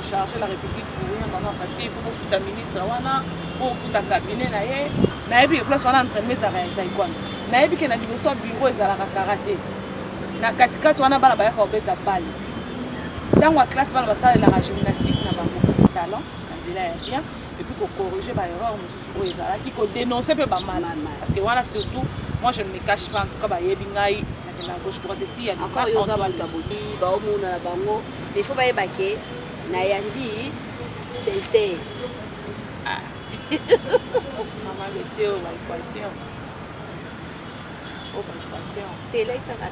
charger la République pour rien parce qu'il faut que le ministre pour le cabinet na yebi place wana entre mes arrêts taekwondo na yebi que na liboso bureau ezalaka karaté na katikati wana bana bayaka obeta balle dans la classe bana basala la gymnastique na bango talent na nzela ya bien et puis ko corriger ba erreur mosusu oyo ezalaki ko dénoncer pe ba mal parce que voilà surtout moi je ne me cache pas quand ba yebi ngai na gauche droite ici ya encore yo za bantu bosi ba omona na bango mais faut ba yebake na yandi sensei maman métier ou l'équation ou l'équation t'es là ça va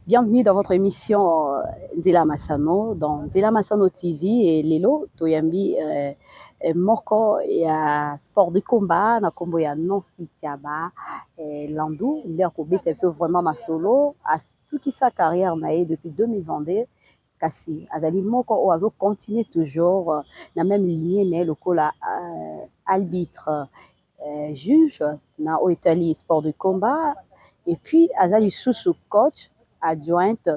Bienvenue dans votre émission Nzela Masano dans Nzela Masano TV et Lelo Toyambi moko ya sport de combat na kombo ya Nancy Tiaba Landou l'air ko beta vraiment masolo a tout qui sa carrière naé depuis 2022 kasi azali moko oazo continue toujours na même lignée mais le kola arbitre juge na au Italie sport de combat et puis azali sous coach adjointe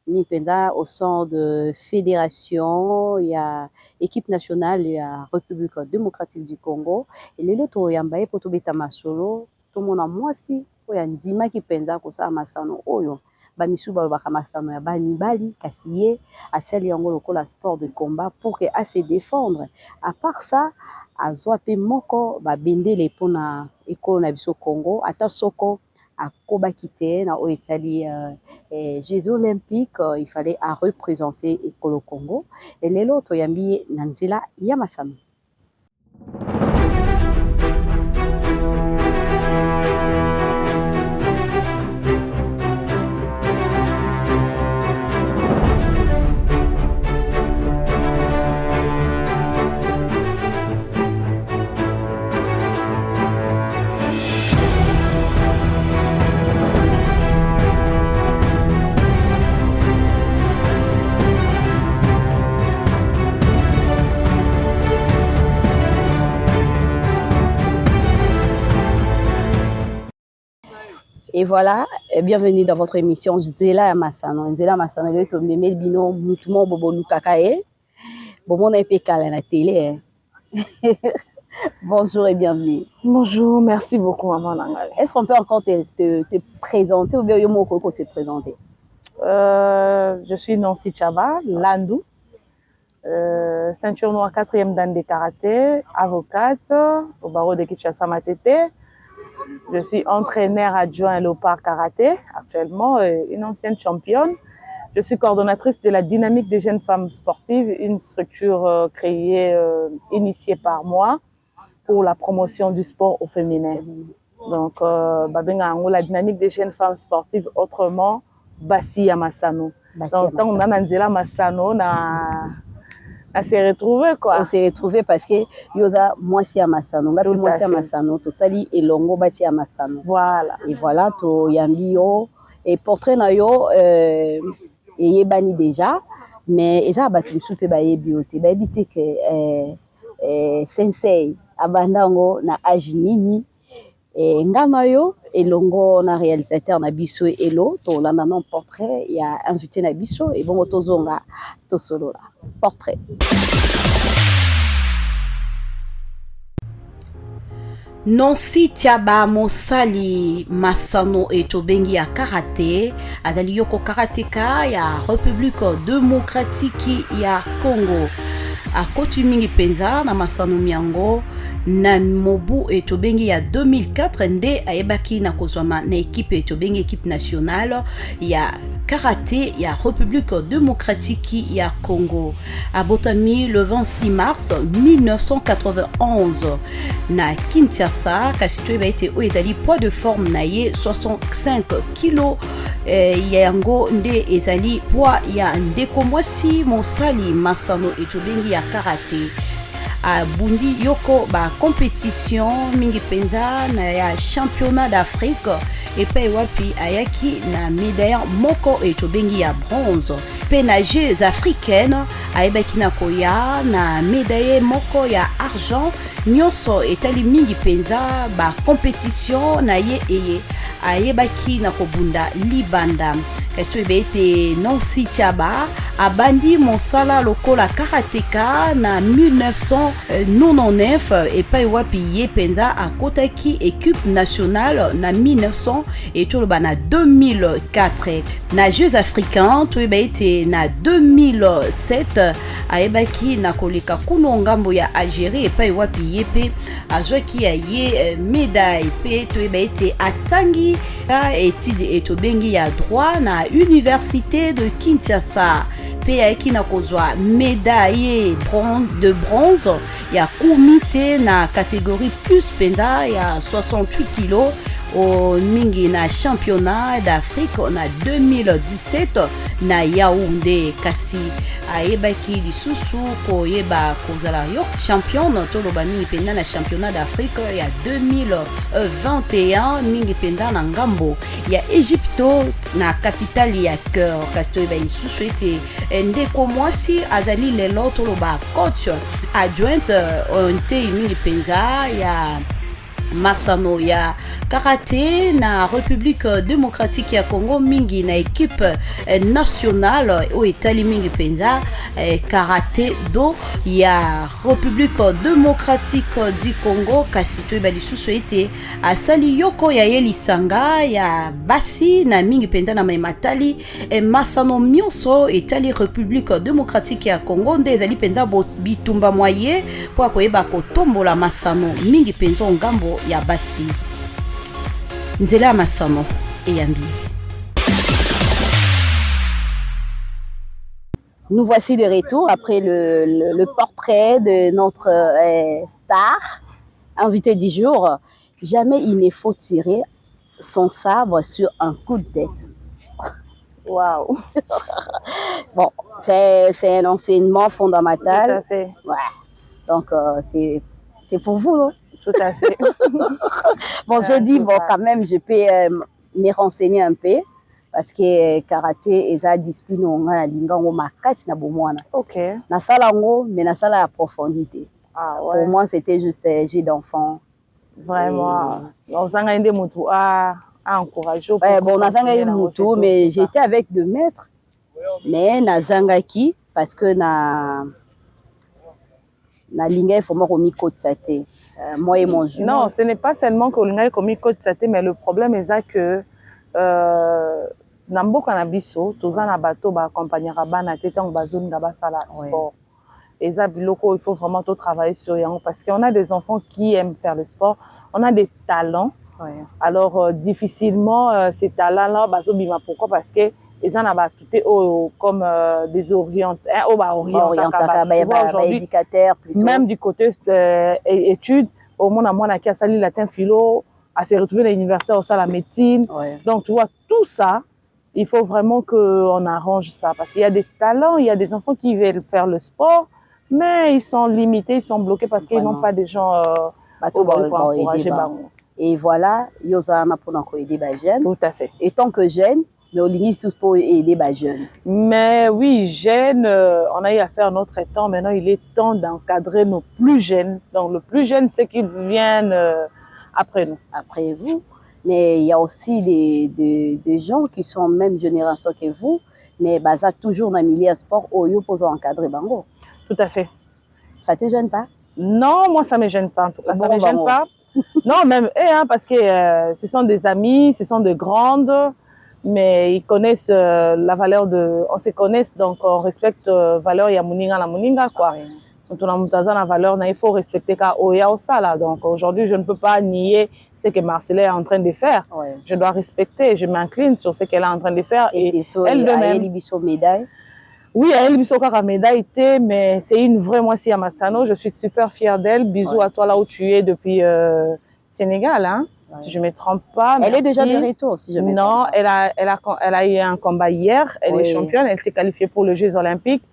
Nipenda au sein de fédération, il y a équipe nationale, il y a République démocratique du Congo. Et les autres, il y a Mbaye Potobeta Masolo, tout le monde a moi aussi, il y a Ndima qui penda comme ça Masano Oyo. Bamisu Balbaka Masano ya Bani Bali, Kassiye, à celle yango lokola sport de combat pour que à se défendre. À part ça, à Zwape Moko, Bende les pona école na biso Congo, ata soko à Kobakite, au Italie, Jeux olympiques, il fallait à représenter le Congo. Et les autres, Yambi Nanzela Yamasano. Et voilà, bienvenue dans votre émission Nzela Masano. Nzela Masano, le to meme bino mutumo bobo lukakae. Bobo na epekala na télé. Bonjour et bienvenue. Bonjour, merci beaucoup maman Nangale. Est-ce qu'on peut encore te présenter ou bien yomo koko te présenter? Je suis Nancy Tiaba Landou. Ceinture noire 4e dan de karaté, avocate au barreau de Kinshasa Matete. Je suis entraîneur adjoint à Léopard Karaté, actuellement une ancienne championne. Je suis coordonnatrice de la dynamique des jeunes femmes sportives, une structure créée, initiée par moi pour la promotion du sport au féminin. Donc, la dynamique des jeunes femmes sportives, autrement, Bassi Masano. Donc, on a Nzela Masano, on s'est retrouvés quoi. On s'est retrouvés parce que yoza mwasi ya Masano, ngapi mwasi ya Masano, to sali elongo basi ya Masano. Voilà. Et voilà to yambi yo et portrait na yo yebani déjà, mais eza batu msupe ba yebi ote, ba yebi que sensei abandango na ajinini ngana yo elongo na réalisateur na biso elo to landa non portrait il y a invité na biso et bon tozonga to solo là portrait. Nancy Tiaba Mosali Masano et Tobengi ya karaté adali yoko karateka ya République démocratique ya Congo a Kotumingi Penza na Masano Miango na mobu etobengi ya 2004 nde ayebaki na kozwama na équipe etobengi équipe nationale ya karaté ya République démocratique ya Congo. Abotami le 26 mars 1991 na Kinshasa kasi to eba ete o ezali poids de forme na ye 65 kg yango nde ezali poids ya ndeko mwasi Mosali Masano etobengi ya karaté. Bundi yoko ba compétition mingi penza na ya championnat d'Afrique et pe wapi ayaki na médaille moko etobengi ya bronze pe na Jeux africaines ayebaki na koya na médaille moko ya argent nyonso etali mingi penza ba compétition na ye eye ayebaki na kobunda libanda kasi toyeba ete Nancy Tiaba abandi mosala lokola karateka na 1999 epai wapi ye mpenza akotaki équipe nationale na 1900 et toloba na 2004 na Jeux africains toyeba ete na 2007 ayebaki na koleka kuno ngambo ya Algérie epai wapi ye pe azwaki ya ye médaille pe toyeba ete atangi étude etobengi ya droit na université de Kinshasa pe ayaki na kozwa médaille de bronze ya kumite na catégorie plus penda ya 68 kg au mingi na championnat d'Afrique na 2017 na Yaoundé kasi ayebaki lisusu koyeba kozala yo championne toloba mingi penda na championnat d'Afrique ya 2021 mingi penda na ngambo ya Egypto na capitale ya cœur kasi toyeba lisusu ete ndeko mwasi azali lelo toloba coach adjointe onte mingi penza ya masano ya karaté na République démocratique ya Congo mingi na équipe nationale o etali mingi penza karaté do ya République démocratique du Congo kasi toyeba lisusu ete asali yoko ya ye lisanga ya basi na mingi penza na matali masano nyonso etali République démocratique ya Congo nde ezali penza bitumba moye po akoyeba kotombola masano mingi penza ngambo ya basi nzela masano eyambi. Nous voici de retour après le portrait de notre star, invité du jour. Jamais il ne faut tirer son sabre sur un coup de tête. Waouh. Bon, c'est un enseignement fondamental. Tout à fait. Ouais. Donc, c'est pour vous, non? Tout à fait. Bon, je dis, bon, quand même, je peux me renseigner un peu. Parce que karaté est une discipline où on a Ok. na sala ngo, mais na sala à profondité. Ah, ouais. Pour moi, c'était juste un jeu d'enfant. Vraiment. On s'en a à encourager. Ouais, bon, on a Moutou, mais j'étais avec deux maîtres. Mais na Zangaki, parce que na Lingay, il faut me remettre côte saté. Moi et mon jumeau. Non, ce n'est pas seulement que Lingay commis côte saté, mais le problème est que Nambo Kanabiso, Tozana Bato, accompagnera Bana Tétang Bazoun Gabasala sport. Et ça, il faut vraiment tout travailler sur Yango parce qu'on a des enfants qui aiment faire le sport, on a des talents. Ouais. Alors, difficilement, ces talents-là, pourquoi? Parce que les gens ont comme des orientés, aujourd'hui, même du côté études, au monde à moi, qui a sali latin philo, à se retrouver à l'université, au la médecine. Ouais. Donc, tu vois, tout ça, il faut vraiment qu'on arrange ça. Parce qu'il y a des talents, il y a des enfants qui veulent faire le sport, mais ils sont limités, ils sont bloqués parce qu'ils n'ont pas des gens pour encourager. Et voilà, Yosana pour aider les jeunes. Tout à fait. Et tant que jeune, mais on limite tout pour aider les jeunes. Mais oui, jeunes, on a eu à faire notre temps. Maintenant, il est temps d'encadrer nos plus jeunes. Donc, le plus jeune, c'est qu'ils viennent après nous. Après vous. Mais il y a aussi des gens qui sont même génération que vous, mais ça toujours dans le milieu sport où ils peuvent encadrer bango. Tout à fait. Ça te gêne pas? Non, moi ça me gêne pas en tout cas. Ça me gêne pas. Non, même parce que ce sont des amis, ce sont de grandes, mais ils connaissent la valeur de, on se connaissent donc on respecte valeur ya muninga la muninga quoi. Donc on a la valeur, il faut respecter ka oya osala. Donc aujourd'hui je ne peux pas nier ce que Marcella est en train de faire. Ouais. Je dois respecter, je m'incline sur ce qu'elle est en train de faire et surtout, elle de même. Médaille. Oui, elle a médaille, mais c'est une vraie moitié à Massano. Je suis super fière d'elle. Bisous à toi là où tu es depuis Sénégal, hein, si je ne me trompe pas. Elle est déjà de retour, si je me trompe. Non, elle a eu un combat hier. Elle est championne. Elle s'est qualifiée pour les Jeux Olympiques.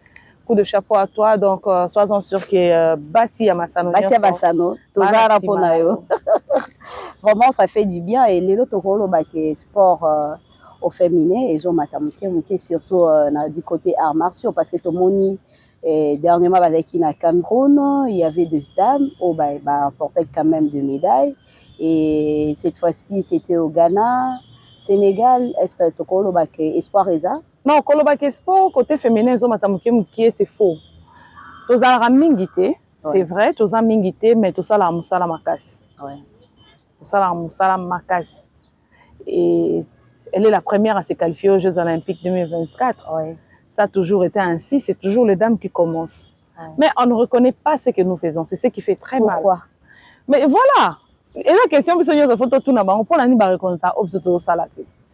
Coup de chapeau à toi. Donc, sois-en sûr que Bassi à Massano. Bassi à Massano. Vraiment, ça fait du bien. Et les autres rôles, sport. Au féminin et je surtout du côté arts martiaux parce que tout le monde dernièrement avec la Cameroun il y avait des dames portaient quand même des médailles et cette fois-ci c'était au Ghana Sénégal, est-ce que tu as espoir eza? Non, kolobaki sport côté féminin zo matamuke mukie c'est faux. Tozala mingité, c'est vrai, tozala mingité mais tosala musala makasi. Ouais. Tosala musala makasi. Et elle est la première à se qualifier aux Jeux Olympiques 2024. Ouais. Ça a toujours été ainsi, c'est toujours les dames qui commencent. Ouais. Mais on ne reconnaît pas ce que nous faisons, c'est ce qui fait très mal. Pourquoi? Mais voilà. Et la question, c'est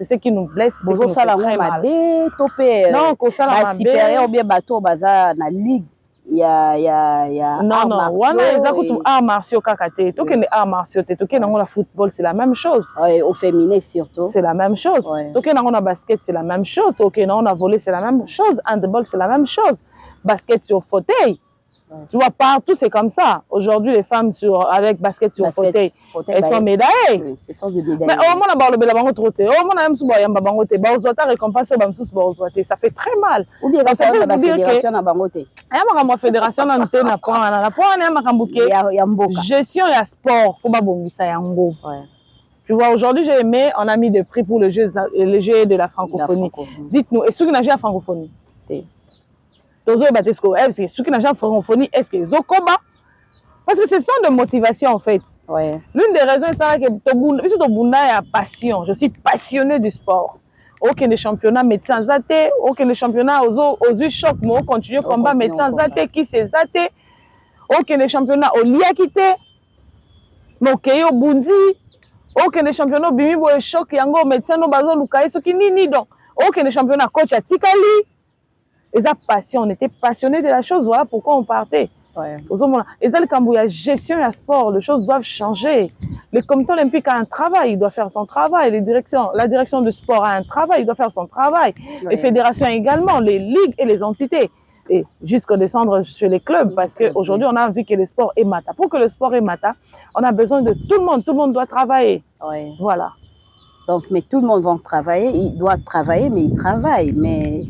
ce qui nous blesse. C'est ce qui nous fait très mal. Non, supérieur ou bien bateau baza na ligue. Non, arts martiaux kakate. Tout que arts martiaux, tout que dans le football, c'est la même chose. Au féminin surtout. C'est la même chose. Tout que dans le basket, c'est la même chose. Tout que dans le volley, c'est la même chose. Handball, c'est la même chose. Basket sur fauteuil. Tu vois, partout, c'est comme ça. Aujourd'hui, les femmes avec basket sur fauteuil, elles sont médaillées. Oui, elles sont des médaillées. Mais au moins, on a le bango troté. Au moins, on a ça fait très mal. Ou bien, ça veut dire que la fédération a bangoté. La fédération a gestion et sport. Faut pas bongi ça yango. Tu vois, aujourd'hui, j'ai aimé, on a mis des prix pour le jeu de la francophonie. Dites-nous, est-ce qu'il y a la francophonie? Ceux qui n'ont jamais francophonie, est-ce qu'ils ont combat? Parce que ce sont des motivations en fait. L'une des raisons, c'est que tu as passion. Je suis passionnée du sport. Aucun des championnats médecins zaté, aucun des championnats aux chocs, mais on continue combat médecins zaté, qui s'est zaté, aucun des championnats au liakité, mais au bundi, aucun des championnats bimi bo choc yango médecin no bazo lukai so ki nini donc aucun des championnats coach à Tikali. Et ça passion, on était passionnés de la chose, voilà pourquoi on partait. Et ça, il y a gestion et le sport, les choses doivent changer. Le comité olympique a un travail, il doit faire son travail. La direction du sport a un travail, il doit faire son travail. Les fédérations également, les ligues et les entités. Et jusqu'à descendre chez les clubs, parce qu'aujourd'hui, on a vu que le sport est mata. Pour que le sport est mata, on a besoin de tout le monde doit travailler. Voilà. Donc, mais tout le monde va travailler, il doit travailler, mais il travaille. Mais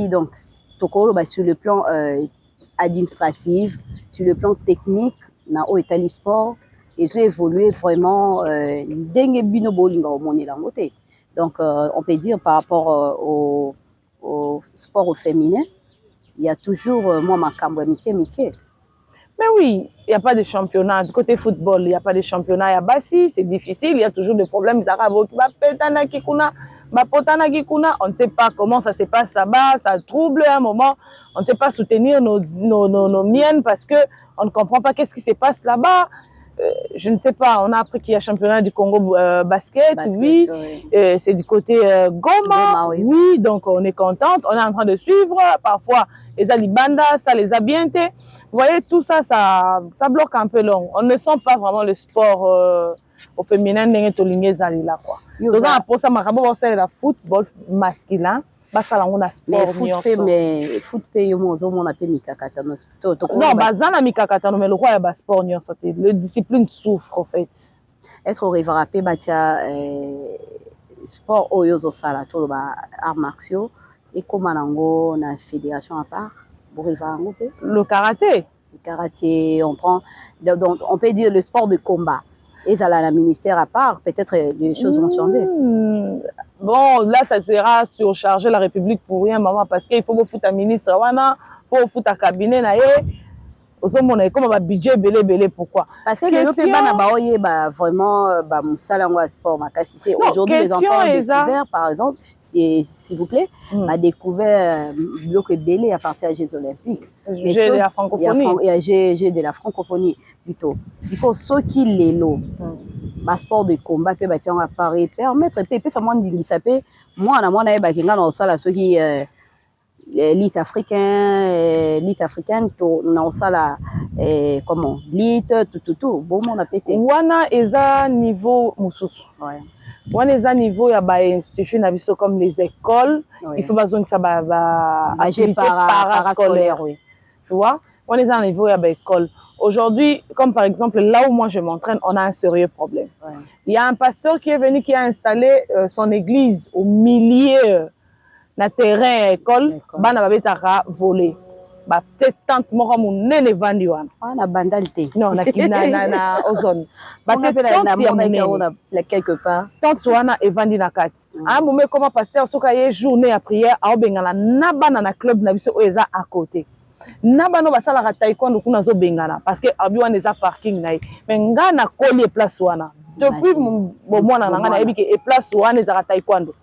donc, sur le plan administratif, sur le plan technique, dans le sport, ils ont évolué vraiment. Donc, on peut dire par rapport au sport au féminin, il y a toujours moi ma cambre Mickey. Mais oui, il n'y a pas de championnat. Du côté football, il n'y a pas de championnat. Il y a Bassi, c'est difficile. Il y a toujours des problèmes. On ne sait pas comment ça se passe là-bas. Ça trouble à un moment. On ne sait pas soutenir nos miennes parce qu'on ne comprend pas qu'est-ce qui se passe là-bas. Je ne sais pas. On a appris qu'il y a championnat du Congo basket, oui. C'est du côté Goma, oui. Donc on est contente. On est en train de suivre. Parfois, les Alibanda, ça les a bien été. Vous voyez, tout ça, ça bloque un peu long. On ne sent pas vraiment le sport au féminin. Donc, pour ça, c'est le football masculin. Mais foot pays on appelle mikakatano. Non, bazana mikakatano, mais le roi est sport ni sorti. Le discipline souffre en fait. Est-ce qu'on arrivera à batia sport oyozo sala to ba arts martiaux et comment nango na fédération à part pour arriver le karaté. Le karaté, on prend donc on peut dire le sport de combat. Et ça là, la ministère à part, peut-être les choses vont changer. Bon, là, ça sera surcharger la République pour rien, maman, parce qu'il faut foutre un ministre, il faut foutre un cabinet, comme un budget belé, pourquoi? Parce que les vraiment, sport, aujourd'hui, les enfants ont découvert, par exemple, s'il vous plaît, a découvert bloc belé à partir des Jeux Olympiques. Jeux de la francophonie. Il y a Jeux de la francophonie, plutôt. C'est pour ceux qui les lots. Ma sport de combat peut bâtir un appareil permettre peut faire moins d'ingissapé moi on a bakinga na osala ceux qui l'élite africaine to na osala comment l'élite tout bon on a pété wana eza niveau mususu wana eza niveau ya ba institution na biso comme les écoles il faut besoin que ça va parascolaire oui tu vois wana eza niveau ya ba école. Aujourd'hui, comme par exemple là où moi je m'entraîne, on a un sérieux problème. Il y a un pasteur qui est venu, qui a installé son église au milieu d'un terrain école, bana babetara volé. peut-être tante moko monene vandi wana na bandalité non na ozone peut-être tante ya monene la quelque part tante wana evandi na kati a moment comment pasteur soka ye journée ya prière a bengana na bana na club na biso eza à côté na bano basalaka taekwondo kuna zo bengana parce que abi wana eza parking na ye mais nga na koli place wana depuis bomwana na nga nayebi ke place wana ezaka taekwondo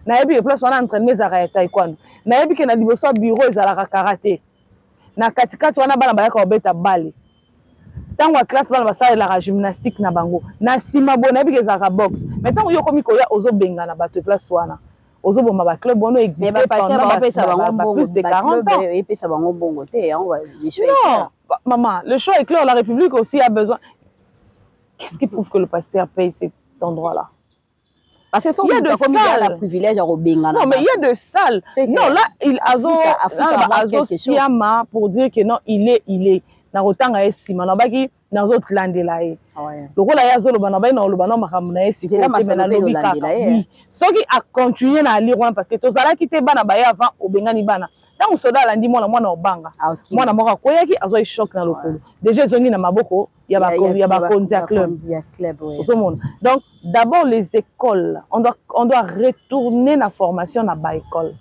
nayebi ke place wana entraînement ezaka ya taekwondo nayebi ke na liboso ya bureau ezalaka karaté na katikati wana bana bayaka kobeta bale ntango ya classe bana basalelaka gymnastique na bango na nsima boye nayebi ke ezalaka boxe mais ntango yo komi koya ozobengana bato place wana ozoboma baclub wana existe pendant plus de 40 ans. Non, maman, le choix est clair, la République aussi a besoin. Qu'est-ce qui prouve que le pasteur paye cet endroit-là? Parce que il y a de salles. Privilège à non, mais il y a de salles. Non, là, il a pour dire que non, il est. Na rotanga esima na baki na zotlandela ye lokola ya zoloba na bai na oloba na makambo na esi ko te na lobi kaka soki a continuer na lire wana parce que tozala ki te bana baye avant obengani bana ntango soda alandi mwana obanga mwana moko akoyaki azwa choc na lokolo déjà ezongi na maboko ya bakonzi ya club donc d'abord les écoles on doit retourner na formation na ba école.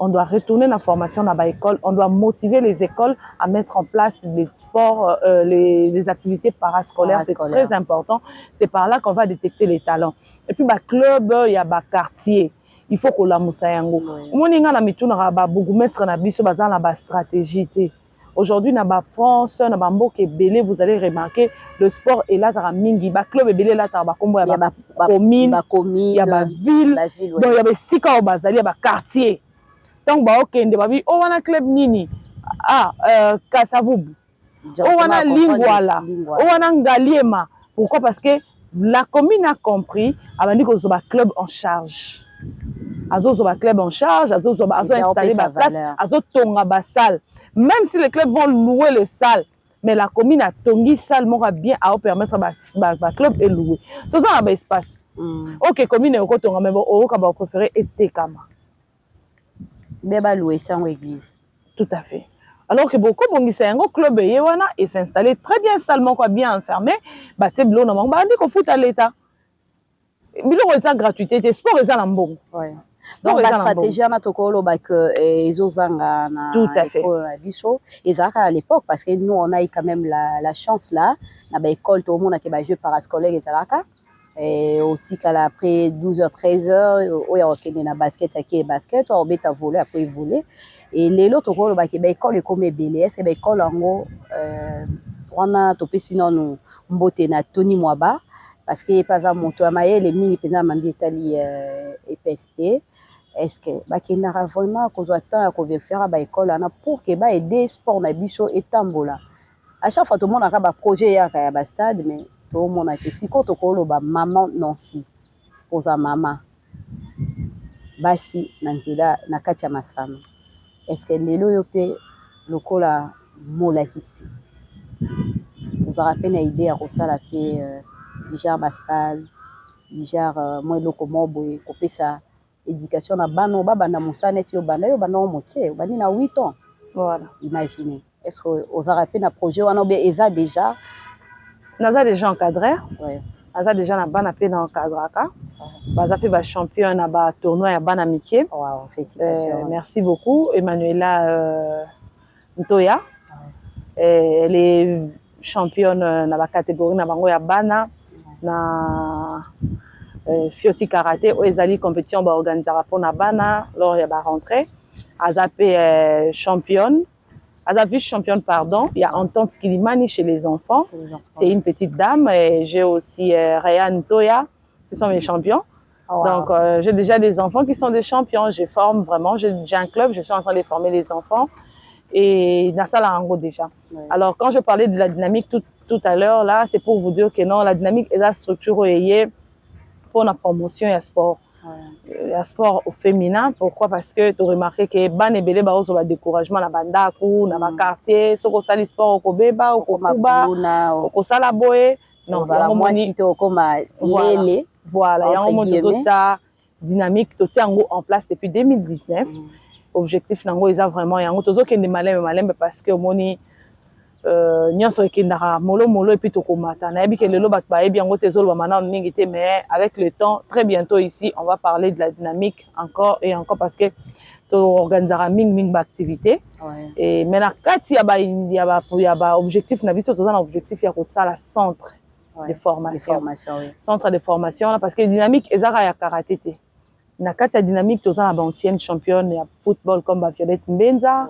On doit retourner dans la formation dans l'école. On doit motiver les écoles à mettre en place les sports, les activités parascolaires. C'est très important. C'est par là qu'on va détecter les talents. Et puis, club, il y a quartier. Il faut qu'on la moussayango. Moninga na mituna ba bourgmestre na biso bazan la ba stratégie. Aujourd'hui, dans la France, dans la Mboke Belé, vous allez remarquer, le sport est là, dans mingi. Le club est belé là, dans la commune, il y a la ville, donc il y a des sika au bazali, il y a des quartiers. Donc ba okende babi o wana club nini Kasavubu o wana Lingwala o wana Ngaliema. Pourquoi? Parce que la commune a compris abandi ko zoba club en charge azozoba club en charge azozoba installer ba place azotonga ba salle même si les clubs vont louer le salle mais la commune a tongi salle mora bien à permettre ba club et louer tout ça ba espace OK commune ko tonga mais o ka ba préférer etekama Beba loué sans église. Tout à fait. Alors que beaucoup bongisa yango club yewana et s'installer très bien salement quoi bien enfermé, ba te blo na mango ba ndi ko futa l'état. Bilo eza gratuité, sport eza na mbongo. Ouais. Donc la stratégie na tokolo ba que ezozanga na tout à fait. Biso ezaka à l'époque parce que nous on a eu quand même la chance là na ba école tout le monde a que ba jeu parascolaire ezalaka. Et au tikala après 12h 13h oya okende na basket aki basket ou beta voler après voler et lelo to ko ba ke ba école comme belé c'est ba école ngo wana to pesi non mbote na Tony Mwaba parce que pas à moto amaye les mini pena mambi etali EPST est-ce que ba kenda vraiment ko zo temps ko faire ba école ana pour que ba aider sport na biso etambola à chaque fois tout le monde a ba projet ya ba stade mais tout le monde a été si quand on ba maman Nancy poza maman basi nantila na kati ya masano est-ce que lelo yo pe lokola molakisi vous a rappelé une idée à kosala pe déjà basal déjà moi loko mobo ko pesa éducation na bano baba na musane ti yo bana moke bani na 8 ans voilà imaginez est-ce que vous a rappelé un projet wana bien eza déjà naza déjà encadré ouais naza déjà na bana pe na encadraka baza pe ba champion na ba tournoi ya bana mikie wow félicitations merci beaucoup Emmanuela Ntoya elle est championne na ba catégorie na bango ya bana na Fiosi karaté o ezali compétition ba organisera pour na bana lors ya ba rentrée aza pe championne. Ada vice-championne, pardon. Il y a Entente Kilimani chez les enfants. C'est une petite dame. J'ai aussi Ryan Toya, qui sont mes champions. Wow. Donc, j'ai déjà des enfants qui sont des champions. Je forme vraiment. J'ai un club. Je suis en train de former les enfants. Et Nassala Ango déjà. Oui. Alors, quand je parlais de la dynamique tout à l'heure, là, c'est pour vous dire que non, la dynamique est la structure pour la promotion et le sport. Le sport au féminin. Pourquoi? Parce que tu as remarqué que ban et belé barozo ba découragement na bandaku na ba quartier soko sali sport au kobeba au kokuba au kosala boye non moi si to koma lele voilà il y a un moment de ça dynamique tout ça en place depuis 2019 objectif nango eza vraiment yango tozokende malembe parce que omoni nyonso ekendaka molomolo epuis tokomata nayebi ke lelo bato bayebi yango te ezoloba nano mingi te mais avec le temps très bientôt ici on va parler de la dynamique encore et encore parce que toorganisaka mingi baactivité mais na kati ya baobjectif na biso toza na objectif ya kosala centre de formation centre de formation parce que dynamique ezaka ya karaté te na kati ya dynamique toza na ancienne championne ya football comme Violette Mbenza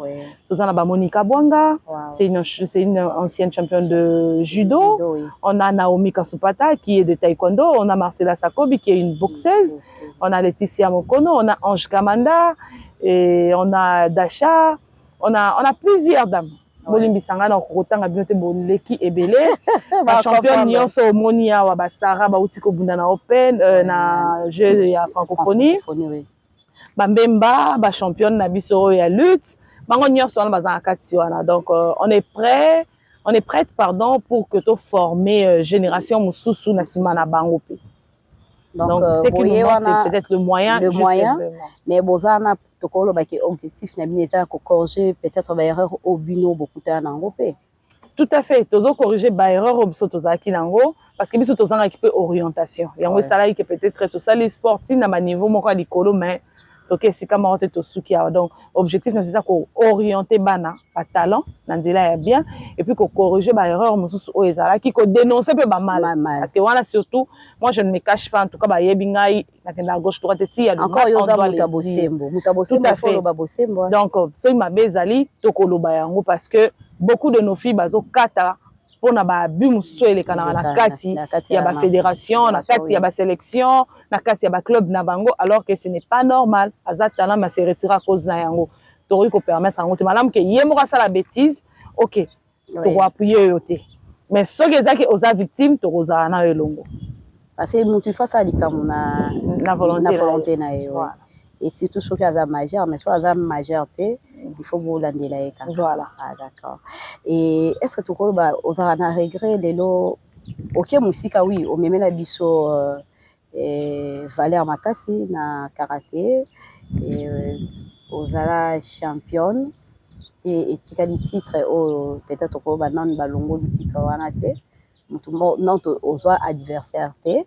toza na Monica Bwanga c'est une ancienne championne de judo on a Naomi Kasupata qui est de taekwondo, on a Marcela Sakobi qui est une boxeuse, on a Laetitia Mokono, on a Ange Kamanda et on a Dasha, on a plusieurs dames. Bolimbisanga na kokotanga binote boleki ebele ba championne nyonso omoni awa ba Sarah ba uti ko bunda na open na jeu ya francophonie ba Mbemba ba championne na biso ya lutte bango nyonso wana bazanga kati wana donc on est prête pardon pour que to former génération mususu na sima na bango pe donc ce qui nous manque c'est peut-être le moyen mais bozana tokolo ba ki objectif na bineta ko corriger peut-être ba erreur au bino beaucoup ta nango pe tout à fait tozo corriger ba erreur au biso tozaki nango parce que biso tozanga équipe orientation yango esala ki peut-être to sali sportif na ma niveau moko likolo mais donc esika moko te tosuki awa donc objectif na c'est ko orienter bana ba talent na nzela ya bien et puis ko corriger ba erreur mosusu o ezalaki ko dénoncer pe ba mal parce que voilà surtout moi je ne me cache pas en tout cas ba yebi ngai na kenda gauche droite si ya encore yoza mutabosembo folo ba bosembo donc so ima bezali to koloba yango parce que beaucoup de nos filles bazo kata pona ba bu mususu elekana na kati ya ba fédération na kati ya ba sélection na kati ya ba club na bango alors que ce n'est pas normal azatala ma se retira à cause na yango to ko permettre yango te malam ke yemo ka sala bêtise OK to appuyer yote mais ce que ezaki oza victime to koza na elongo parce que mutu fa sa likamu na volonté na yo et surtout ce qui a majeur mais soit à majeur te il faut vous l'andeler voilà d'accord et est-ce que tu crois bah aux arana regret lelo OK musika oui au memela biso Valère Makasi na karaté et aux ala championne et tikali titre au peut-être ko ba nan balongo du titre wana te mutu non aux adversaire te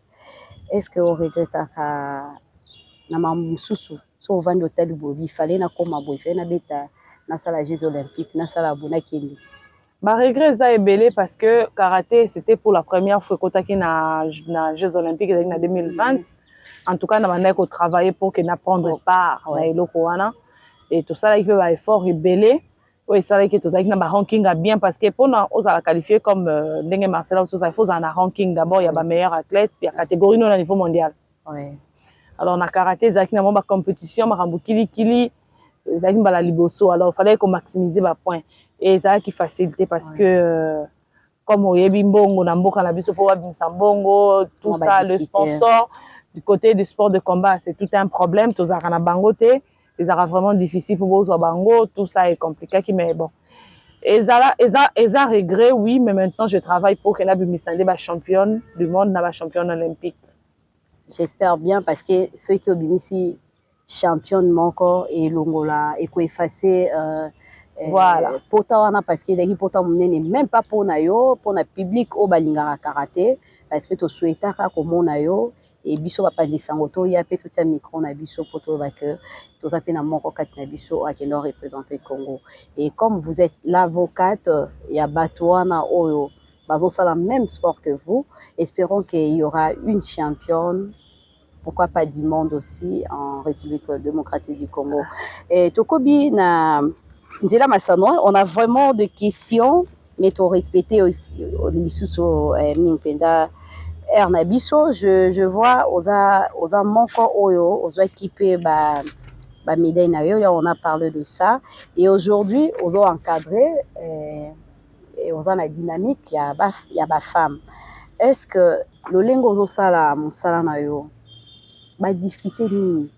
est-ce que on regrette ka na mamususu so vando tali bobi fallait na koma boy fait na beta na sala Jeux olympiques na sala bona kindi ba regret ça ebelé parce que karaté c'était pour la première fois kotaki na Jeux olympiques en 2020 en tout cas na banda ko travailler pour que na prendre part na eloko wana et tout ça il fait ba effort ebelé oui ça là que tout ça na ba ranking a bien parce que pour na oza qualifier comme ndenge Marcela il faut en ranking d'abord il y a ba meilleurs athlètes il y a catégorie non au niveau mondial alors na karaté zaki na ba compétition makambo kili zaki mbala liboso alors il fallait qu'on maximiser ba points et ça qui facilité parce que comme oyebi mbongo na mboka na biso po wabimisa mbongo tout ça le sponsor du côté du sport de combat c'est tout un problème tozaka na bango te ezaka vraiment difficile pour bozwa bango tout ça est compliqué mais bon ezala regret oui mais maintenant je travaille pour que na bimisa ba championne du monde na ba championne olympique. J'espère bien parce que ceux qui ont ici championne moko et longola et ko effacer voilà pourtant on a parce que dagi pourtant même pas pour na yo pour na public au balingara karaté parce que to souhaita ka komona yo et biso ba pandisango to ya pe tout ya micro na biso poto ba que to za pe na moko kati na biso a qui doit représenter Congo et comme vous êtes l'avocate ya batouana oyo bazo sala même sport que vous espérons qu'il y aura une championne pourquoi pas du monde aussi en République démocratique du Congo et Tokobi na Nzela Masano, on a vraiment de questions, mais pour respecter aussi les sous Mingpenda Ernabiso, je vois aux manquant aux équipés ba médaille na yo, on a parlé de ça et aujourd'hui aux encadré et aux la dynamique il y a ba femme. Est-ce que le lengo zo sala musala na yo ba difficulté ni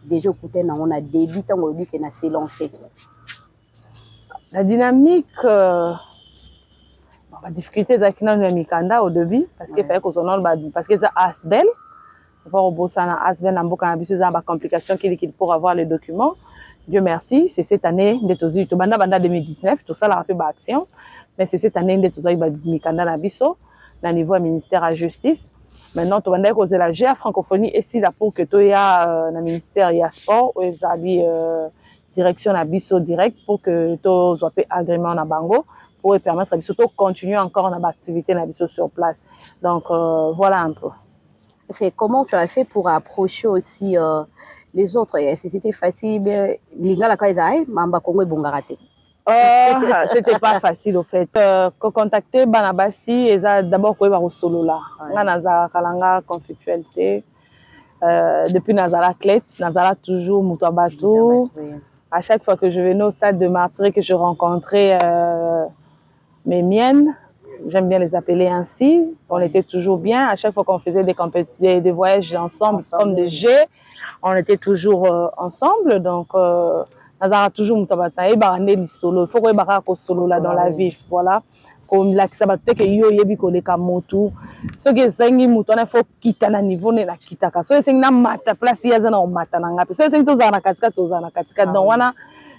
déjà côté na on a début tant on dit que na s'est lancé. La dynamique, la difficulté c'est qu'il y a Mikanda au début parce qu'il fallait qu'on se parce que c'est Asbel, il faut reposer na Asbel, n'importe quelle complication qu'il pour avoir les documents. Dieu merci, c'est cette année de tozi to banda 2019 tout ça la rappel ba action mais c'est cette année de tozi ba mikanda na biso na niveau ministère à justice. Maintenant to banda ko la GA francophonie et si là pour que to ya na ministère ya sport ou ezali direction na biso direct pour que to soit agrément na bango pour permettre à biso to continuer encore na activité na biso sur place. Donc voilà un peu. C'est comment tu as fait pour approcher aussi les autres? Si c'était facile, lingala ka ezai mamba Congo ebongara c'était pas facile au fait. Contacter Banabasi et d'abord quoi va solo là. Nga nazala kalanga conflictualité. Depuis Nazara Clét, Nazara toujours Moutabatou. À chaque fois que je venais au stade de Martyr que je rencontrais mes miennes, j'aime bien les appeler ainsi. On était toujours bien. À chaque fois qu'on faisait des compétitions, des voyages ensemble, comme des jeux, on était toujours ensemble. Donc, Nazara toujours Moutabata et Barandé solo. Il faut que Barako solo là dans la vie. Voilà. Comme la qui s'abat que yo yebi ko leka motu. Ce que zengi motu on a faut quitter na niveau ne na kitaka. So zengi na mata place ya zana o mata na ngapi. So zengi to zana katika donc wana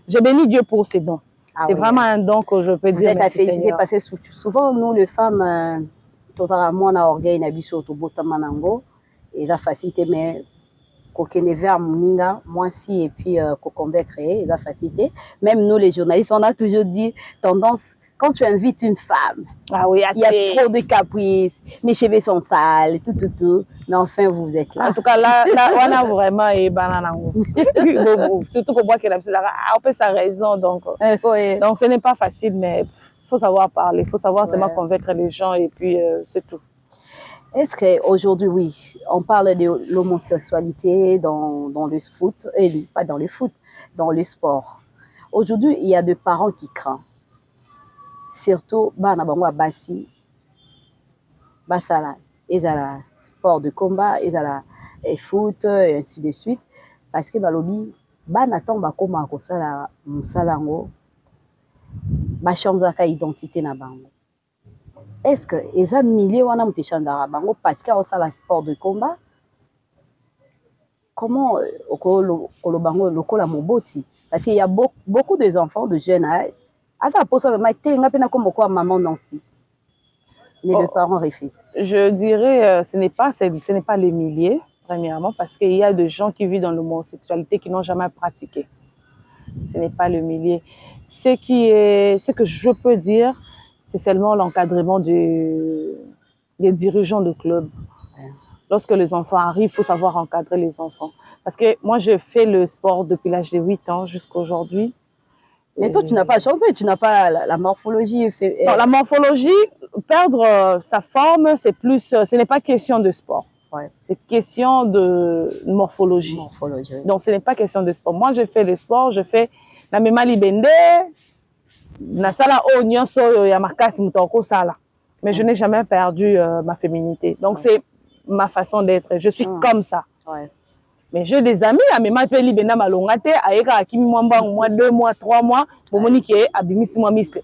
je bénis Dieu pour ces dons. C'est vraiment un don que je peux dire. Vous êtes félicité parce que souvent, nous, les femmes, totalement, on a orgueil, on a biso, to botamanango, et la facilité, mais qu'on est vers Mouninga, moi aussi, et puis qu'on convaincre, et la facilité. Même nous, les journalistes, on a toujours dit tendance. Quand tu invites une femme, ah oui, il y a trop de caprices, mes cheveux sont sales, tout. Mais enfin, vous êtes là. En tout cas, là on a vraiment et banana. Surtout qu'on voit qu'elle a un peu sa raison. Donc ce n'est pas facile, mais il faut savoir parler, il faut savoir seulement convaincre les gens et puis c'est tout. Est-ce qu'aujourd'hui, oui, on parle de l'homosexualité dans le foot, et pas dans le foot, dans le sport. Aujourd'hui, il y a des parents qui craignent. Surtout bana bango basi basala ezala sport de combat ezala foot et ainsi de suite parce que balobi bana tant bakoma ko sala musalango ba chanzaka identité na bango. Est-ce que eza milieu wana mutechandara bango parce que on sala sport de combat? Comment okolo bango lokola moboti parce qu'il y a beaucoup de enfants de jeunes maman Nancy. Mais les parents refusent. Je dirais ce n'est pas les milliers, premièrement, parce qu'il y a des gens qui vivent dans l'homosexualité qui n'ont jamais pratiqué. Ce n'est pas le millier. Ce que je peux dire, c'est seulement l'encadrement des dirigeants de club. Lorsque les enfants arrivent, il faut savoir encadrer les enfants. Parce que moi, je fais le sport depuis l'âge de 8 ans jusqu'à aujourd'hui. Mais toi, tu n'as pas changé, tu n'as pas la morphologie. Non, la morphologie, perdre sa forme, c'est plus, ce n'est pas question de sport. Ouais. C'est question de morphologie. Donc, ce n'est pas question de sport. Moi, je fais le sport, je fais la même libende, na sala o nyonso ya makasi mutoko sala. Mais je n'ai jamais perdu ma féminité. Donc, c'est ma façon d'être. Je suis comme ça. Ouais. Mais j'ai des amis, à mes mains, libena malongate, aïka akimi mois 2 mois, 3 mois, pour monique abimisi moi miscle.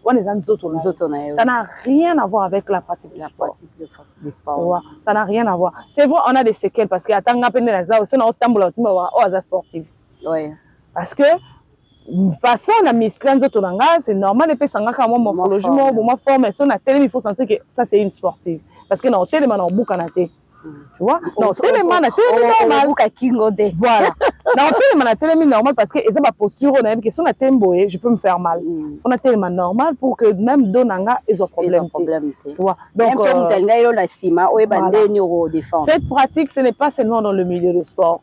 Ça n'a rien à voir avec la pratique du sport. Ouais. Ça n'a rien à voir. C'est vrai, on a des séquelles parce que attends peine na za aussi na otambula oza sportive. Ouais. Parce que façon na miscle nzoto nanga, c'est normal et pesanga ka morphologie moi forme, so na tellement il faut sentir que ça c'est une sportive parce que na hôtel na buka na té. Tu vois? Non, tellement normal. Voilà. Non, tellement normal parce que ils ont ma posture, on a une question à temboé, je peux me faire mal. On a tellement normal pour que même Donanga ils ont problème. Tu vois? Donc cette pratique, ce n'est pas seulement dans le milieu du sport.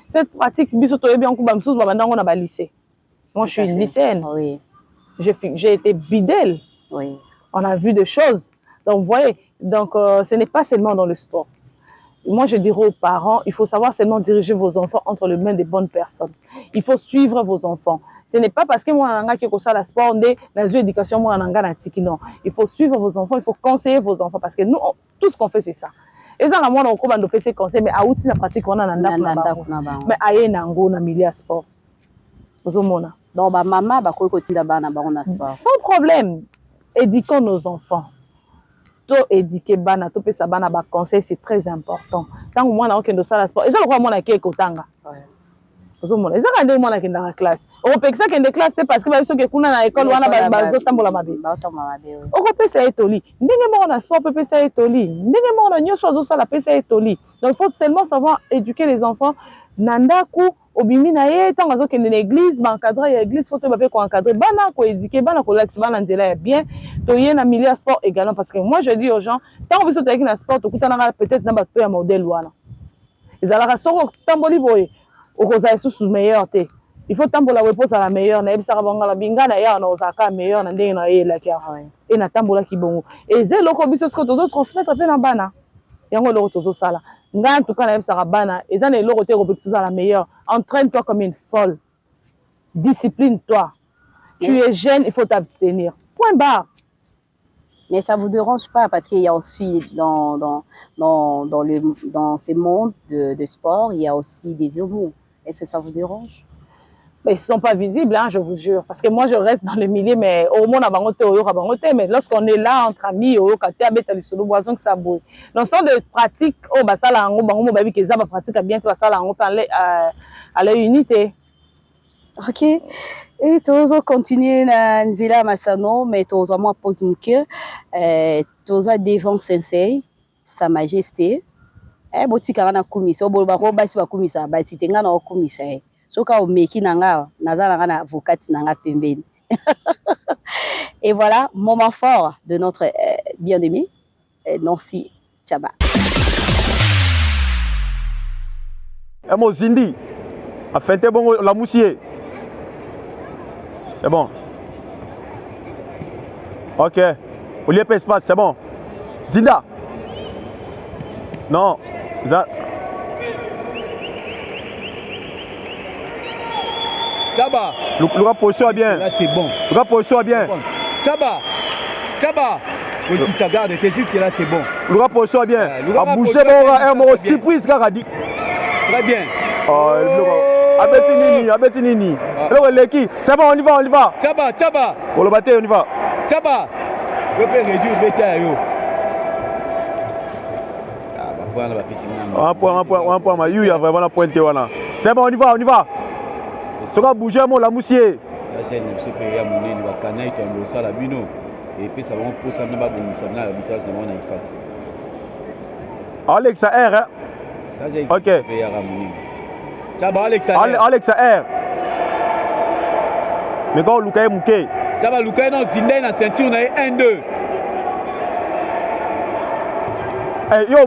Cette pratique, bien on a lycée. Moi, je suis une lycéenne. Oui. J'ai été bidèle. Oui. On a vu des choses. Donc, vous voyez, donc ce n'est pas seulement dans le sport. Moi, je dirais aux parents, il faut savoir seulement diriger vos enfants entre les mains des bonnes personnes. Il faut suivre vos enfants. Ce n'est pas parce que moi, je suis la sport, dans l'éducation, moi, non. Il faut suivre vos enfants, il faut conseiller vos enfants parce que nous, tout ce qu'on fait, c'est ça. Et ça, moi, on a des conseils, mais à outil la pratique, on a un mais aïe, nango, na milieu sport. Donc, maman, sans problème, éduquons nos enfants. Éduquer bana to pesa bana ba conseil c'est très important tant que moi na okendo sala sport eza quoi moi na ke kotanga ozomona ezaka nde mwana akendaka classe okopekisa kende classe te parce que bayebi soki kuna na école wana bazotambola mabe okopesa ye toli ndenge moko na sport mpe pesa ye toli ndenge moko na nyonso azosala pesa ye toli. Donc il faut seulement savoir éduquer les enfants na ndaku obimi na ye ntango azokende na église baencadre ya église fo toyeba mpe koencadre bana koéduke bana kolakisa bana nzela ya bien toye na milieu ya sport également parce que moi je dis aux gens ntango biso toyaki na sport tokutanaka peut-être na bato mpe ya modèle wana ezalaka soki otamboli boye okozala lisusu meilleur te il faut tambola boye mpo ozala meilleur nayebisaka bangala binga na yawa na ozalaka meilleur na ndenge na ye elaki awa e natambolaki bongo eza eloko biso soki tozotransmettre mpe na bana yango eloko tozosala ngai en tout cas nayebisaka bana eza na eloko te ekopeki tozala meilleur. Entraîne-toi comme une folle, discipline-toi, tu es jeune, il faut t'abstenir, point barre. Mais ça ne vous dérange pas parce qu'il y a aussi dans ces mondes de sport, il y a aussi des homos. Est-ce que ça vous dérange? Mais ils ne sont pas visibles, hein, je vous jure. Parce que moi, je reste dans le milieu, mais au moins, mais lorsqu'on est là entre amis, dans ce temps de pratique, à l'unité. Ok. Et tu continuer na Nzela Masano, mais tu as moi pose une que tu as devant Sensei, Sa Majesté. Botika na kumisa, obolba ko basi ba kumisa, basi tenga na kumisa. Soka omeki nanga, nazala nga na avocat nanga pembeni. Et voilà, moment fort de notre bien-aimé Nancy Tchaba. Mo Zindi a feinté bon la moussier. C'est bon. Ok. Au lieu espace, c'est bon. Zinda. Non. Tchaba. Le position bien. Là c'est bon. Le position bien. Tchaba. Tchaba. Tu te gardes, t'es juste que là c'est bon. Le position bien. A bouger bon, un mot surprise Karadi. Très bien. Abeti nini. C'est bon, on y va. Tchaba. Pour le battre, on y va. Tchaba. Je peux réduire bêta yo. Un point, il y a vraiment la pointe. C'est bon, on y va. Ça va bouger, la moussier. La chaîne, je sais qu'il y a mon nez, il va canailler, il va ça la bino. Et puis ça va en pousser, ça va bonir, la vitesse de mon enfant. Alex R, hein? Ok. Tchaba, Alex R. Alex R. Mais quand Luka est mouké. Tchaba, Luka est dans Zinda, dans ceinture, on a 1-2. Eh, yo,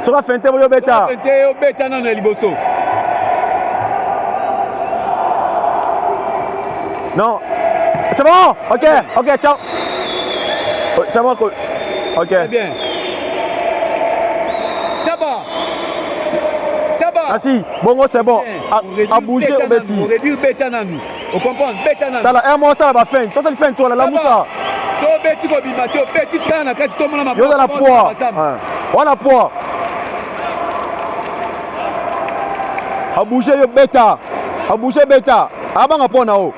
ça va feinter, yo, bêta. Ça va feinter, yo, bêta, non, Liboso. Non. C'est bon. Ok, ciao. C'est bon, coach. Ok. Très bien. Tchaba. Merci. Bon, c'est bon. À bouger, au bêti. On réduit bêta dans nous. On comprend, bêta dans nous. T'as là, un mois, ça va faire. Toi, ça le fait, toi, la moussa. Toi, bêti, ko bimate, bêti, kana, kati, to, mona, yo, dans la poire. On a poire. À bouger, yo, bêta. À bouger, bêta. Avant, on a haut.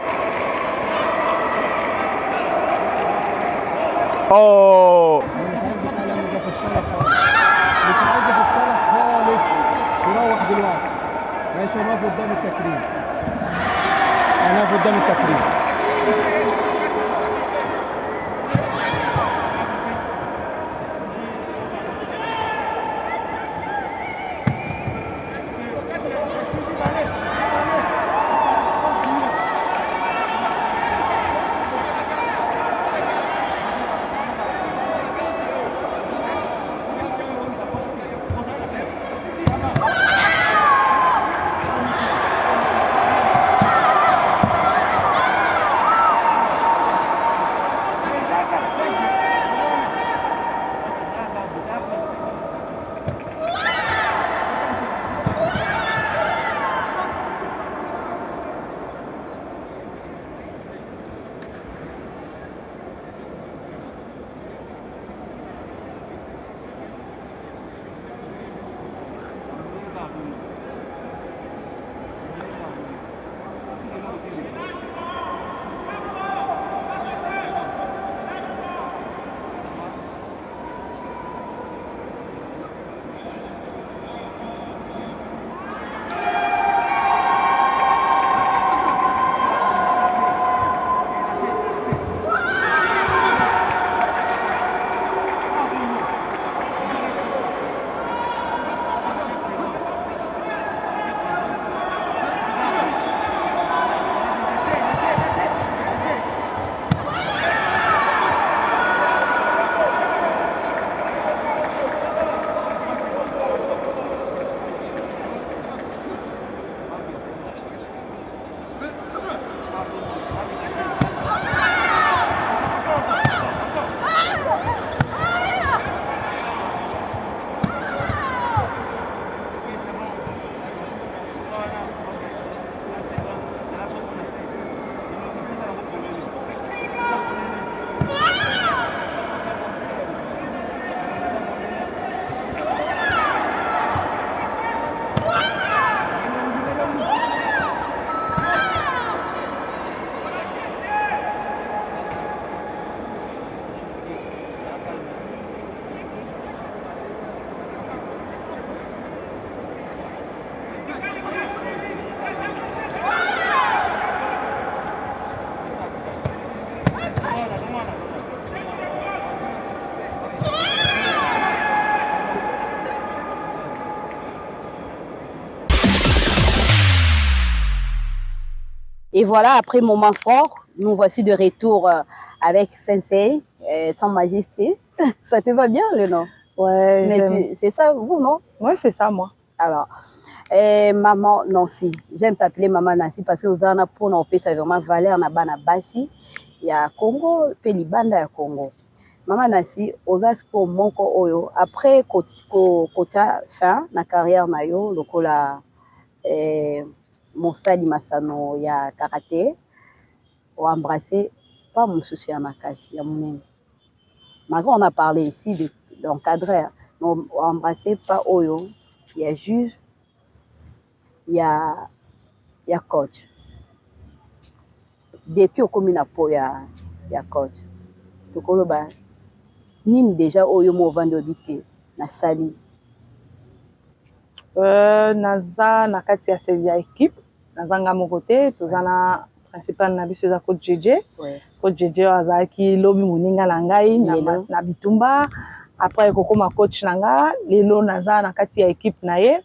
Oh. أنا قدام التكريم Et voilà, après moment fort, nous voici de retour avec Sensei, Sans Majesté. Ça te va bien le nom? Ouais, Mais c'est ça, vous, non? Ouais, c'est ça, moi. Alors, Maman Nancy. J'aime t'appeler Maman Nancy parce que vous en avez pour nous, c'est vraiment valeur na bana basi. Il y a Congo, pays banda ya Congo. Maman Nancy, oza pour monko oyo. Après, kotia fin na carrière na yo, lokola Mosali Masano ya karaté, ou embrasser pas mon souci à makasi ya munene. Malgré on a parlé ici d'encadrer, mais embrasser pas oyo, il y a juge, il y a coach. Depuis au commune po ya coach. Tokolo ba nini déjà oyo mo vendredi na sali. Naza na kati ya seli ya équipe, naza nga moko te, toza na principal na biso eza coach JJ. Coach JJ azalaki lobi moninga na ngai na bitumba. Après kokoma coach na nga, lelo naza na kati ya équipe na ye.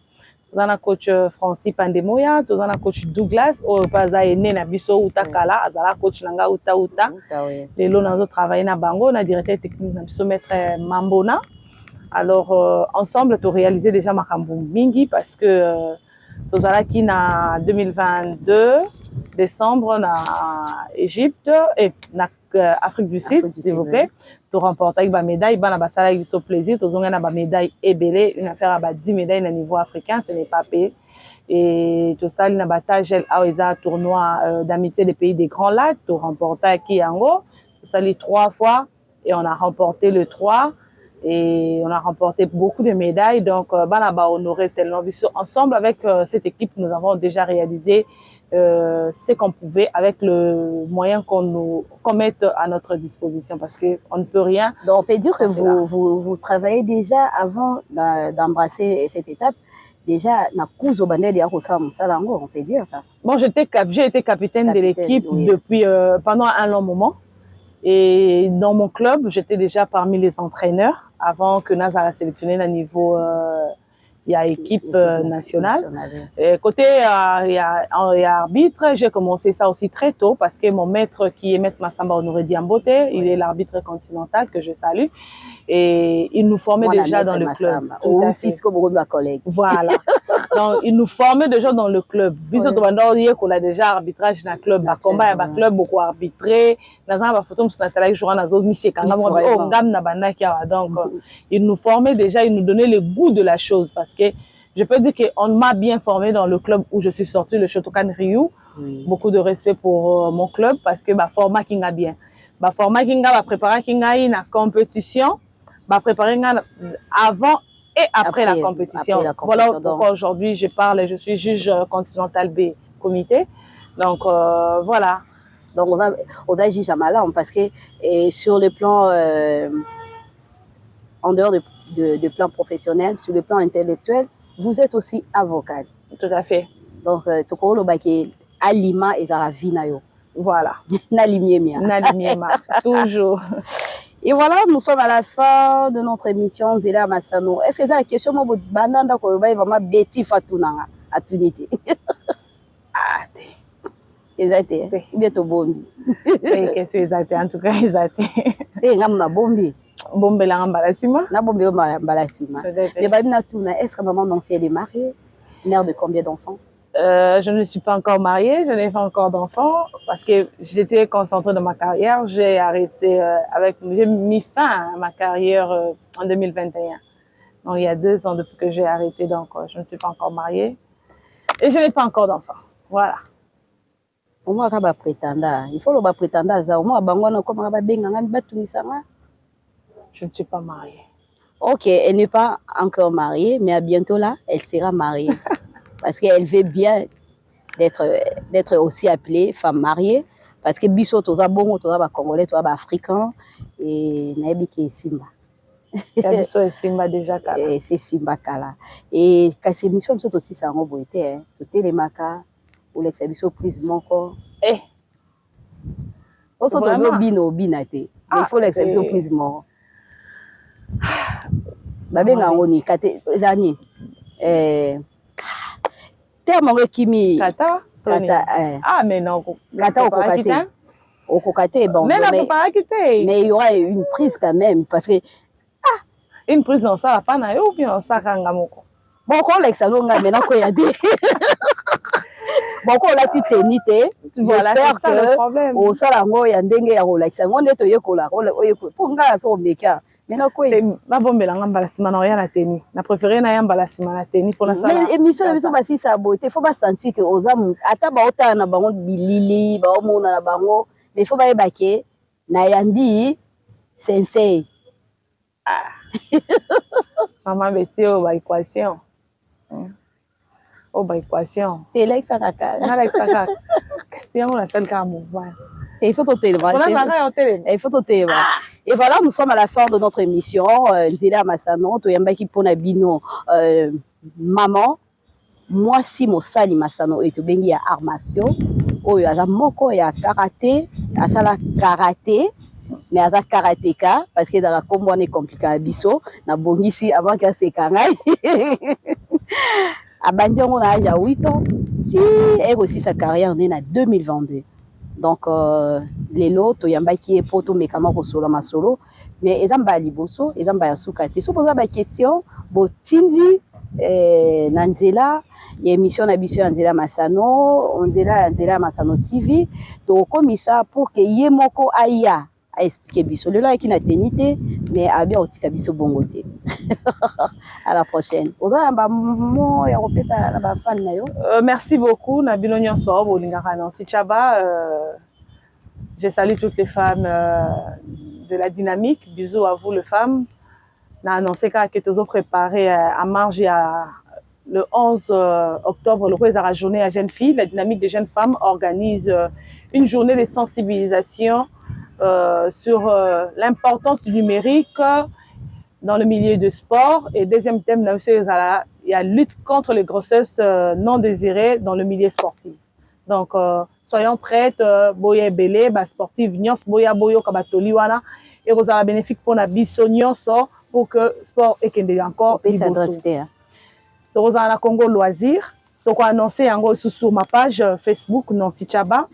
Toza na coach Francis Pandemoya, toza na coach Douglas oyo pa aza ene na biso utakala, azala coach na nga uta. Lelo nazo travailler na bango na directeur technique na biso maître Mambona. Alors, ensemble, tu as réalisé déjà Makambo Mingi parce que Tozalaki na 2022, décembre, na Égypte et na Afrique du Sud, s'il vous plaît. Tu remportes avec la médaille, ben la salle avec plaisir, tu as une médaille ébélée, une affaire à 10 médailles au niveau africain, ce n'est pas payé. Et tu as une bataille à tournoi d'amitié des pays des Grands Lacs, tu remportes avec Kiango, tu as 3 fois et on a remporté le 3. Et on a remporté beaucoup de médailles. Donc, Banaba honoré tellement. Ensemble avec cette équipe, nous avons déjà réalisé ce qu'on pouvait avec le moyen qu'on mette à notre disposition parce qu'on ne peut rien. Donc, on peut dire que vous travaillez déjà avant d'embrasser cette étape. Déjà, on peut dire ça. Bon, j'ai été capitaine de l'équipe depuis pendant un long moment. Et dans mon club, j'étais déjà parmi les entraîneurs avant que Naz a sélectionné à niveau équipe nationale. Et côté arbitre, j'ai commencé ça aussi très tôt parce que mon maître qui est maître Massamba Honoré Diambote, il est l'arbitre continental que je salue. Et il nous formait déjà dans le club. Voilà. Donc, il nous formait déjà dans le club. On a déjà arbitrage dans le club. Combat, club, beaucoup arbitré. Donc, il nous formait déjà, il nous donnait le goût de la chose parce que je peux dire qu'on m'a bien formé dans le club où je suis sortie, le Shotokan Ryu. Beaucoup de respect pour mon club parce que format qui a bien. Format qui a préparé qui a une compétition. Préparer avant et après la compétition. Voilà pourquoi aujourd'hui je suis juge continental B comité. Donc voilà. Donc on a juge à Malam parce que sur le plan en dehors de plan professionnel, sur le plan intellectuel, vous êtes aussi avocate. Tout à fait. Donc tokolo baki alima ezara vinayo. Voilà. Nalimiema. Toujours. Et voilà, nous sommes à la fin de notre émission Zela Masano. Est-ce que c'est la question que vous avez vraiment Betty Fatouna à Tunité? Ah, exact. Bientôt bombi. Qu'est-ce que exact? En tout cas, exact. C'est un bombi. Bombi la embalasima. Na bombi embalasima. Mais Babina Tuna, est-ce que maman Nancy est mariée? Mère de combien d'enfants? Je ne suis pas encore mariée, je n'ai pas encore d'enfants parce que j'étais concentrée dans ma carrière. J'ai arrêté j'ai mis fin à ma carrière en 2021. Donc il y a 2 ans depuis que j'ai arrêté, donc je ne suis pas encore mariée et je n'ai pas encore d'enfants. Voilà. Au moins il faut le prétendant. Au moins je ne suis pas mariée. Ok, elle n'est pas encore mariée, mais à bientôt là, elle sera mariée. Parce qu'elle veut bien d'être aussi appelée femme mariée. Parce que biso toza bongo toza ba congolais toza ba africain et nayebi ke simba. Biso et simba déjà kala. Et c'est simba kala. Et kasi mission biso aussi ça ngo boité hein. Toté les maka ou les biso prise moko. Eh. Oso to bino binate. Il faut les biso prise moko. Babenga ngoni kate zani terme kimi kata Kata, Ah, mais non. Kata au Kokate. Au Kokate, bon. Mais mais il y aura une prise quand même. Parce que. Une prise dans ça, pas na ou bien ça kangamoko. Bon, quand l'exalonga, maintenant qu'il y a des. Bon, quand on a titre unité, j'espère que au salango, il y a des gens qui ont des gens qui ont des gens maintenant quoi ma bombe la ngamba la sima na ya na teni na préféré na yamba la sima na teni pour la sala mais émission la biso basi sa beauté faut pas sentir que aux âmes ata ba ota na bango bilili ba omona na bango mais faut ba yebake na yambi sensei maman Betty o ba équation o ba équation te like ça kaka na like ça kaka question la seule car mouvement il faut te il faut te et voilà, nous sommes à la fin de notre émission. Nzela Masano, Toyambaki Pona Bino, maman, moi si Mosali Masano et Tobengi à armation, oh ya moko ya karaté, à ça la karaté, mais à ça karatéka parce que dans la combo on est compliqué à biso, na bongisi avant qu'elle se kangai. À Bandiango na âge à 8 ans, si elle aussi sa carrière en 2022. Donc, les lots, Toyambaki et Poto Mekama Solo Masolo, mais ils ont pas liboso, ils ont pas soukate. Si vous avez des questions, Botindi, Nanzela, émission Nabisio Nanzela Masano, Nanzela Masano TV, donc comme ça pour que Yemoko Aya a expliqué Biso. Le là qui n'a tenité, mais a bien aussi Biso Bongote. À la prochaine. Merci beaucoup, Nabino Nyonso, Bolingara Nancy Chaba. Je salue toutes les femmes de la dynamique. Bisous à vous, les femmes. On a annoncé que nous avons préparé à marge le 11 octobre, la journée à jeunes filles. La dynamique des jeunes femmes organise une journée de sensibilisation sur l'importance du numérique dans le milieu du sport. Et deuxième thème, il y a lutte contre les grossesses non désirées dans le milieu sportif. Donc, soyons prêtes, boye belé, sportif, nyos, boya boyo, kabatoli wana, et rosala bénéfique pour la biso nyonso, pour que le sport ait encore liboso. Rosala na Congo Loisir, donc on a annoncé sur ma page Facebook, Nancy Chaba,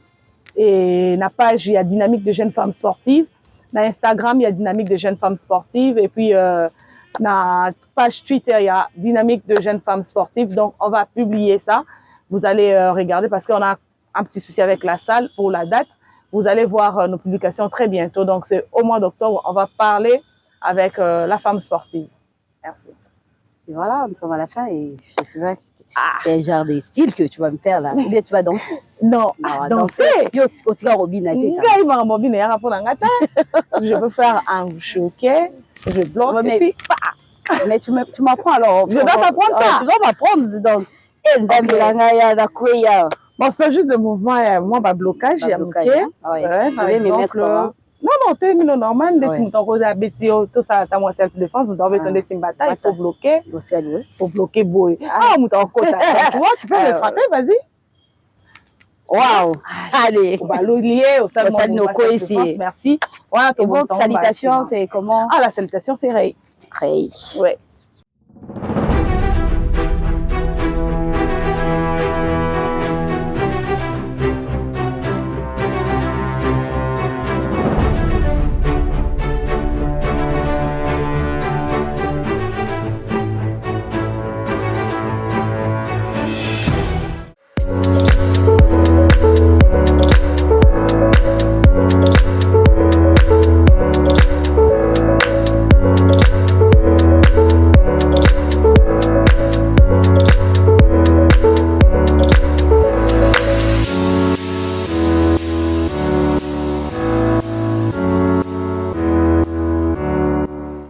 et la page, il y a Dynamique de jeunes femmes sportives. Dans Instagram, il y a Dynamique de jeunes femmes sportives. Et puis, la page Twitter, il y a Dynamique de jeunes femmes sportives. Donc, on va publier ça. Vous allez regarder parce qu'on a un petit souci avec la salle pour la date. Vous allez voir nos publications très bientôt. Donc, c'est au mois d'octobre, on va parler avec la femme sportive. Merci. Et voilà, nous sommes à la fin et je suis vrai. Quel genre de style que tu vas me faire là? Ou bien tu vas danser? Non, danser. Yo, tu vas robiner. Je peux faire un choquet, je bloque et puis... Mais tu m'apprends alors. Je dois t'apprendre ça. Tu dois m'apprendre. Donc, bon, c'est juste le mouvement, moi, blocage, il y a bloqué. Par exemple, non, t'es mis normal, des petits moutons roses à Bétio, tout ça, t'as moi self-défense, nous devons mettre des petits batailles, il faut bloquer. Il faut bloquer, boy. Ah, mouton côte, tu peux me frapper, vas-y. Waouh! Allez! On va l'oublier au salon de ici. Merci. Voilà, ton bon salutation, c'est comment? Ah, la salutation, c'est Ray. Ray. Ouais.